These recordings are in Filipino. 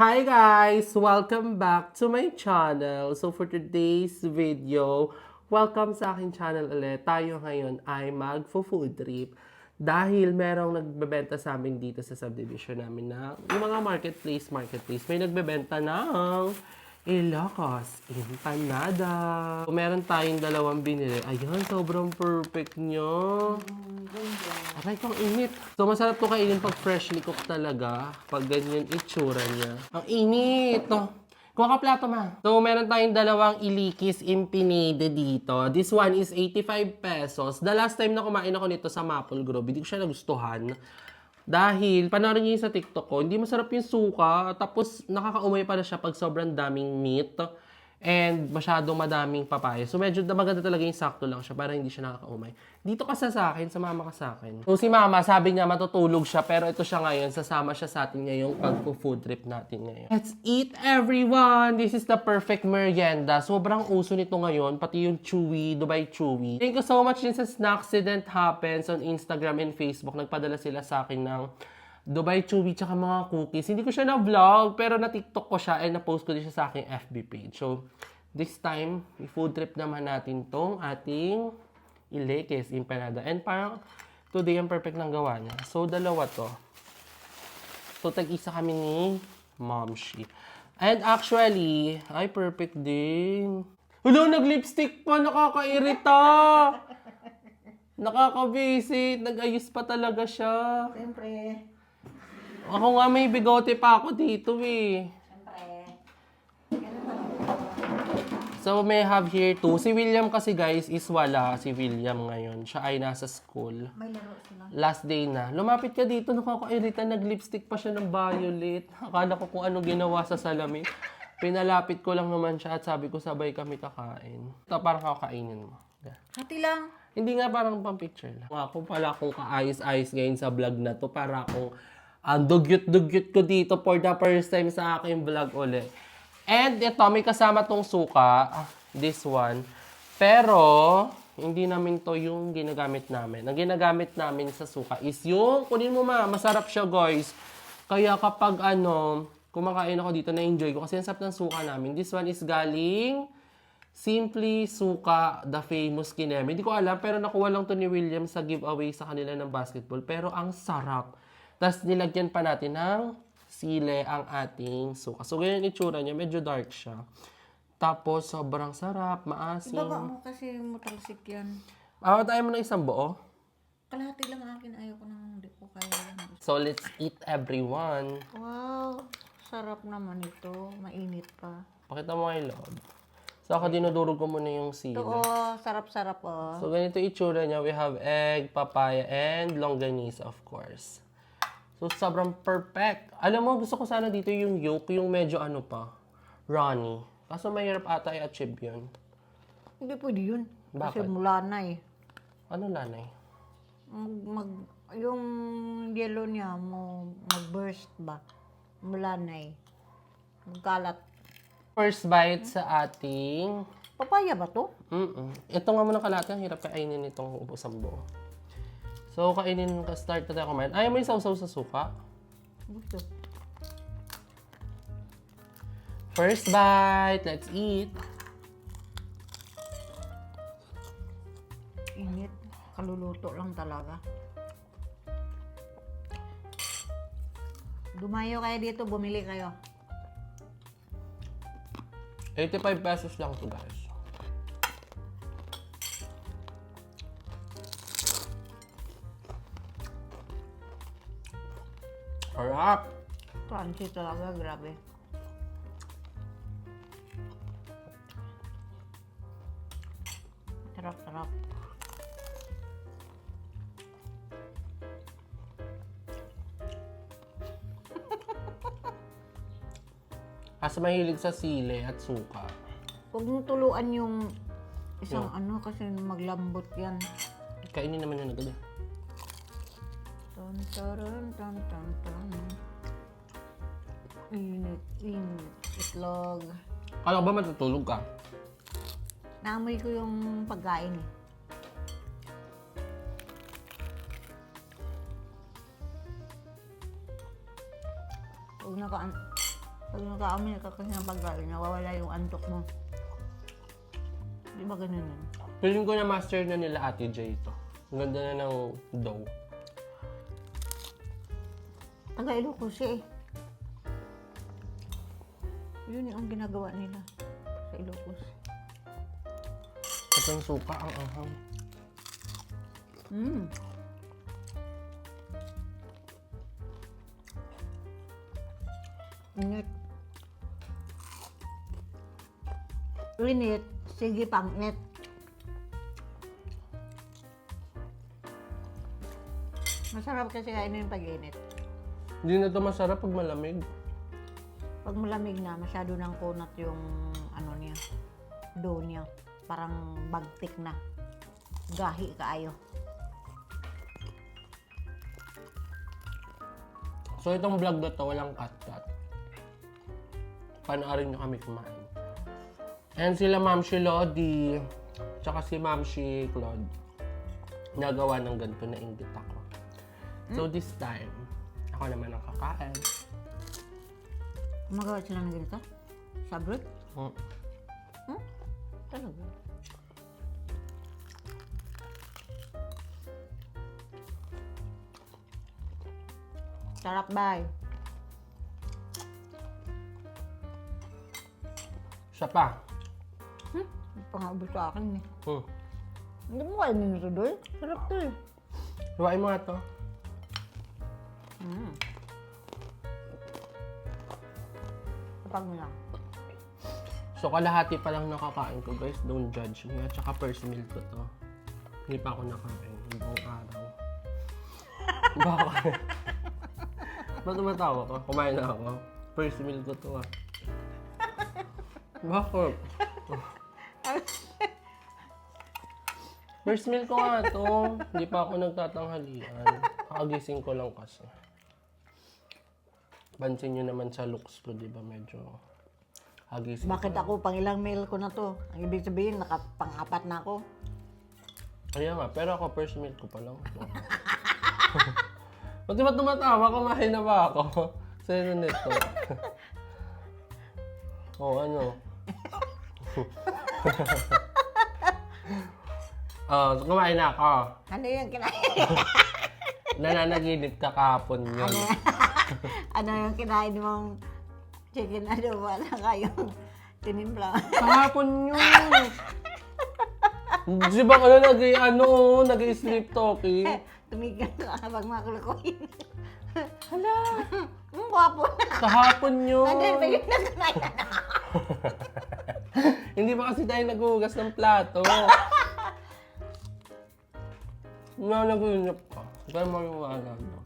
Hi guys! Welcome back to my channel. So for today's video, welcome sa aking channel ulit. Tayo ngayon ay magfo-food trip dahil merong nagbebenta sa amin dito sa subdivision namin na yung mga marketplace. May nagbebenta ng Ilocos Empanada. So, meron tayong dalawang binili. Ayun, sobrang perfect nyo. Aray, kong init. So, masarap to kainin pag freshly cooked talaga. Pag ganyan itsura niya. Ang init. To. Kuha ka plato, ma. So, meron tayong dalawang Ilikis Empanada dito. This one is 85 pesos. The last time na kumain ako nito sa Maple Grove, hindi ko siya nagustuhan. Dahil, panoorin niyo yung sa TikTok ko, hindi masarap yung suka. Tapos, nakakaumay pala siya pag sobrang daming meat. And masyadong madaming papaya. So, medyo maganda talaga yung sakto lang siya para hindi siya nakakaumay. Dito ka sa akin, sumama ka sa akin. So, si mama, sabi niya matutulog siya. Pero ito siya ngayon, sasama siya sa atin ngayong pagpo-food trip natin ngayon. Let's eat, everyone! This is the perfect merienda. Sobrang uso nito ngayon, pati yung Chewy, Dubai Chewy. Thank you so much din sa Snacksident Happens on Instagram and Facebook. Nagpadala sila sa akin ng Dubai Chewy tsaka mga cookies. Hindi ko siya na-vlog, pero na-TikTok ko siya and na-post ko din siya sa aking FB page. So, this time, i-food trip naman natin tong ating Ilikis Empanada. And parang today ang perfect ng gawa niya. So, dalawa to. So, tag-isa kami ni Momshi. And actually, ay perfect din. Hello, nag-lipstick pa, nakakairita. Nakakabisit, nag-ayos pa talaga siya. Siyempre. Ako nga may bigote pa ako dito eh. Siyempre. Ganun talaga. So may have here two. Si William kasi guys is wala. Si William ngayon. Siya ay nasa school. May laro sila. Last day na. Lumapit ka dito, nakakairita. Nag-lipstick pa siya ng violet. Akala ko kung ano ginawa sa salamin. Pinalapit ko lang naman siya at sabi ko sabay kami kakain. Ito parang kakainin mo. Hati lang. Hindi nga parang pang picture lang. Ako pala akong kaayos-ayos ngayon sa vlog na to para akong ang dugyot-dugyot ko dito for the first time sa aking vlog ulit. And ito, may kasama tong suka. This one. Pero, hindi namin to yung ginagamit namin. Ang ginagamit namin sa suka is yung, kunin mo ma, masarap siya guys. Kaya kapag kumakain ako dito, na-enjoy ko. Kasi ang sarap ng suka namin. This one is galing Simply Suka, the famous Kineme. Hindi ko alam, pero nakuha lang to ni William sa giveaway sa kanila ng basketball. Pero ang sarap. Tapos nilagyan pa natin ng sile ang ating suka. So, ganyan itsura niya. Medyo dark siya. Tapos, sobrang sarap, maasim. Ibaba mo kasi mutalsik yan. Tayo mo ng isang buo. Kalahati lang akin. Ayoko nang hindi ko kaya lang. So, let's eat everyone. Wow. Sarap naman ito. Mainit pa. Pakita mo kay Lord. So, ako dinudurog ko muna yung sile. Ito sarap-sarap oh. So, ganito itsura niya. We have egg, papaya, and longganisa, of course. So, sobrang perfect. Alam mo, gusto ko sana dito yung yolk, yung medyo runny. Kaso mahirap ata i-achieve yun. Hindi pwede yun. Kasi Bakit? mula na eh. Ano lanay? Yung yellow niya mag-burst ba? Mula na eh. Magkalat. First bite sa ating... Papaya ba to? Ito nga muna kalahati. Ang hirap kainin itong ubusang buo. So, kainin ka, start na tayo kumain. Ayaw mo yung sausaw sa suka? Gusto. First bite, let's eat. Init. Kaluluto lang talaga. Dumayo kayo dito, bumili kayo. 85 pesos lang to guys. Harap! Crunchy talaga, grabe. Sarap-sarap. Kasi mahilig sa sile at suka. Huwag mong tuluan yung isang kasi maglambot yan. Kainin naman yun agad eh. Tan, taran, tan, tan, tan. Init, init. Itlog. Kala ko ba matutulog ka? Naamoy ko yung pagkain eh. Huwag na ka... Pag nakaamoy ka kasi ng pagkain, nawawala yung antok mo. Di ba ganun yun? Feeling ko na master na nila Ate J ito. Ang ganda na ng dough. Taga Ilocos siya eh. Yun yung ang ginagawa nila sa Ilocos. At ang suka, ang ahang. Mm. Init. Init, sige pangit. Masarap kasi kainin yung pag-init. Hindi na ito masarap pag malamig. Pag malamig na, masyado ng kunat yung ano niya, dough niya. Parang bagtik na. Gahi kaayo. So itong vlog na to, walang cut-cut. Panoorin nyo kami kumain. And sila Ma'am Shi Lodi, tsaka si Ma'am Shi Claude, nagawa ng ganito na inggit ako. So this time, ako naman ang kakain. Magawa sila ng ganito? Sabrot? Hmm. Hmm? Talaga? Sarap, bay. Siya pa. Pangaubos sa akin eh. Hmm. Hindi mo kainin ito, Doy. Sarap to eh. Hiwain mo nga to. Kapag mo lang. So kalahati pa lang nakakain ko guys. Don't judge me. At saka first meal ko to. Hindi pa ako nakain. Buong araw. Bakit? Ba't tumatawa ko? Kumain na ako. First meal ko to ah. Bakit? First meal ko nga to. Hindi pa ako nagtatanghalian. Kakagising ko lang kasi. Pansin nyo naman sa looks ko, di ba? Medyo kagising. Bakit ako, pang ilang meal ko na to? Ang ibig sabihin, pang-apat na ako. Kaya nga, pero ako first meal ko pa lang. Ba't di ba tumatawa? Kumain na ba ako? Sa'yo na nito. Ano? So kumain na ako. Ano yung kinain? Nananaginip ka kahapon yun. Ano yung kinain mong chicken adobo na kayong tinimpla? Kahapon yun! Di ba nag-sleep talking? Tumigil ka habang makulukuhin. Hala! Ang gwapo na. Kahapon yun! Nandiyan ba yung nagkanayan? Hindi ba kasi tayo naghuhugas ng plato? Nanaginip ka. Kaya mariwala na.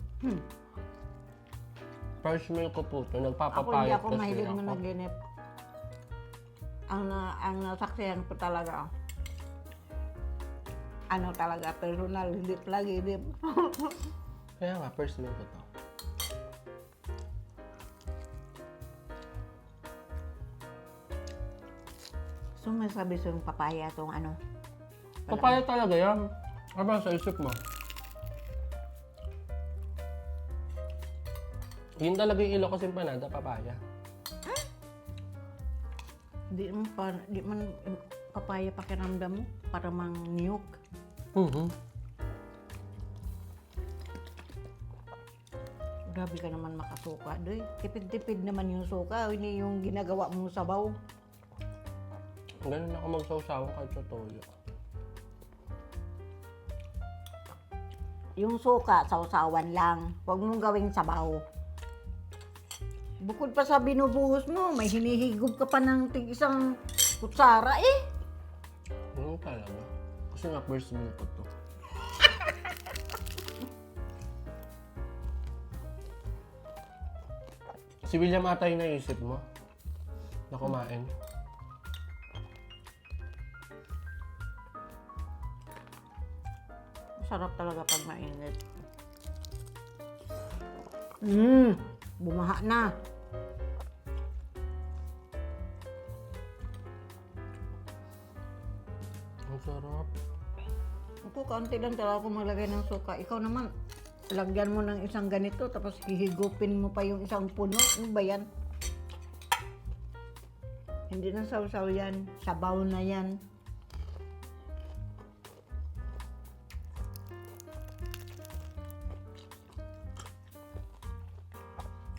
First meal ko po ito. Ako hindi Nagpapapayat ako mahilig managinip. Ang nasaksihan ko talaga, ano talaga, personal, hindi lagi, hindi. Kaya nga, first meal ko to. So, may sabi sa yung papaya itong ano. Papaya talaga yan. Ano ba sa isip mo? Yun talaga yung ilo kasi empanada, papaya. Di man papaya pakiramdam mo para mang niyog. Grabe ka naman makasuka, doy. Tipid-tipid naman yung suka, hindi yung ginagawa mong sabaw. Ganun ako magsawsawa kahit sa toyo. Yung suka, sausawan lang. Huwag mong gawing sabaw. Bukod pa sa binubuhos mo, may hinihigop ka pa ng tig-isang kutsara eh. Ganun talaga. Kasi nga first meal ko to. Si William ata yung naisip mo na kumain. Masarap talaga pag mainit. Bumaha na. Ang sarap. Ako, kaunti lang talaga ako maglagay ng suka. Ikaw naman, lagyan mo ng isang ganito, tapos hihigupin mo pa yung isang puno. Ano ba yan? Hindi na sausaw yan. Sabaw na yan.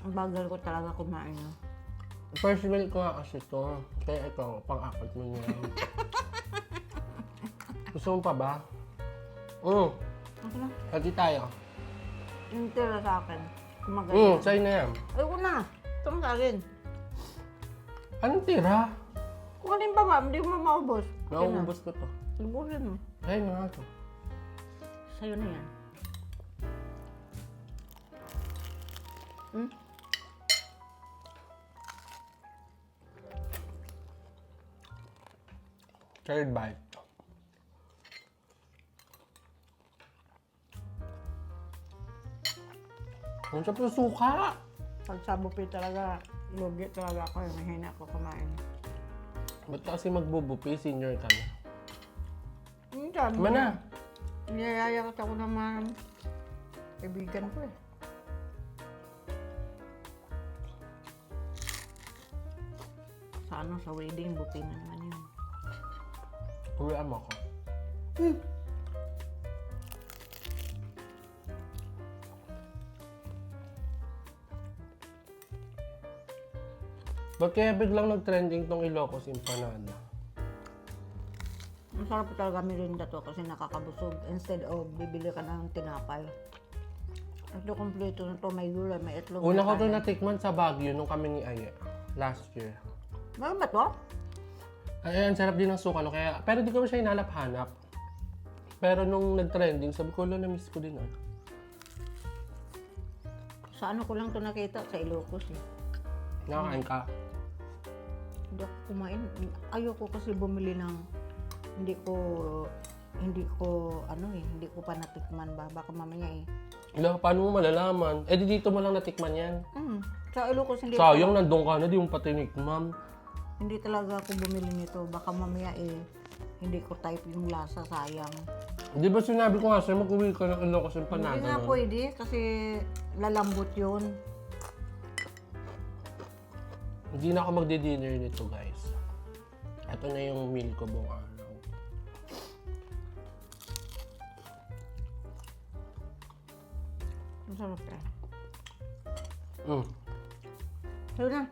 Ang bagal ko talaga kumain. No? First meal ko nga kasi to. Kaya ikaw, pang-apat mo niya. Gusto mo pa ba? Okay na. Hati tayo. Yung tira sa akin. Kumagaling. Sa'yo na yan. Ayoko na. Ito ang sa akin. Anong tira? Kung alin ba ba, hindi mo maubos. Nauubos ko to. Ubusin mo. Ayun nga to. Sa'yo na yan. Hmm? Third bite. Ang sarap ng suka! Pag sa buffet talaga, lugi talaga ako. Mahina ako kumain. Ba't ka kasi magbubupi? Senior ka na. Minsan, Tama na. niyayaya kasi ako ng mga kaibigan ko eh. Sa ano, sa wedding, buffet na naman yun. Uwian mo ako. Ba't kaya biglang nag-trending tong Ilocos Empanada? Masarap talaga merinda to kasi nakakabusog. Instead of bibili ka ng tinapay. Ito kompleto na to, may gulay, may itlog. Una may ko to kanin. natikman sa Baguio nung kami ni Aya. Last year. Meron ba to? Ay, ang sarap din ng suka, no? Kaya, pero di ko siya hinalap-hanap. Pero nung nag-trending, sabi ko, na-miss ko din, ah. Sa ano ko lang to nakita? Sa Ilocos eh. Nakakain ka. Hindi ako kumain. Ayoko kasi bumili ng hindi ko pa natikman ba. Baka mamaya eh. Ila, paano mo malalaman? Eh, di dito mo lang natikman yan. Sa Ilocos hindi Sayang, nandun ka na, di mo pa tinikman. hindi talaga ako bumili nito. Baka mamaya eh hindi ko type yung lasa, sayang. Di ba sinabi ko nga sa'yo, mag-uwi ka ng Ilocos Empanada Hindi nga nun? pwede kasi lalambot yun. Hindi na ako magdi-dinner nito, guys. Ito na yung meal ko buong araw. Masarap eh. Mm. Sayo na.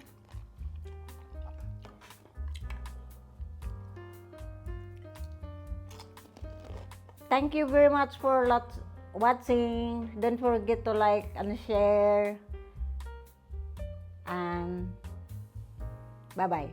Thank you very much for watching. Don't forget to like and share. And bye-bye.